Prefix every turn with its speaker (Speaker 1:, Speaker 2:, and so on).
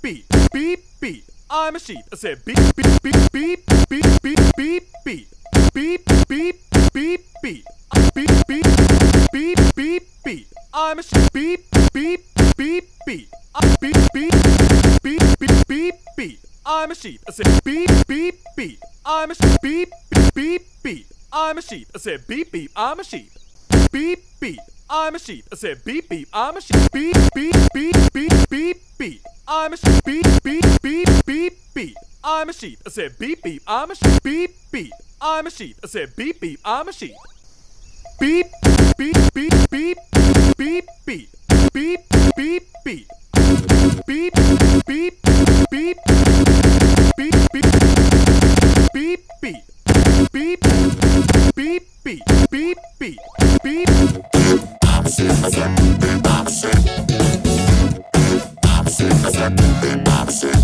Speaker 1: beep, beep, beep. I'm a sheep. I said beep, beep, beep, beep, beep, beep, beep, beep, beep, beep, beep, beep, beep, beep, beep, beep, beep. I'm a sheep. Beep, beep, beep, beep. Beep, beep, beep, beep, beep, beep. I'm a sheep. I said beep, beep, beep. I'm a sheep. Beep, beep, beep. I'm a sheep. I said beep, beep. I'm a sheep. Beep, beep. I'm a sheep. I said beep, beep. I'm a sheep. Beep, beep, beep, beep, beep, beep. I'm a sheep. Beep, beep, beep, beep, beep. I'm a sheep. I said beep, beep. I'm a sheep. Beep, beep. I'm a sheep. I said beep, beep. I'm a sheep. Beep, beep, beep, beep, beep, beep, beep, beep, beep. Beep, beep, beep, beep, beep, beep, beep, beep, beep, beep, beep, beep, beep.
Speaker 2: Opposite, I said, opposite. Opposite, I said, opposite.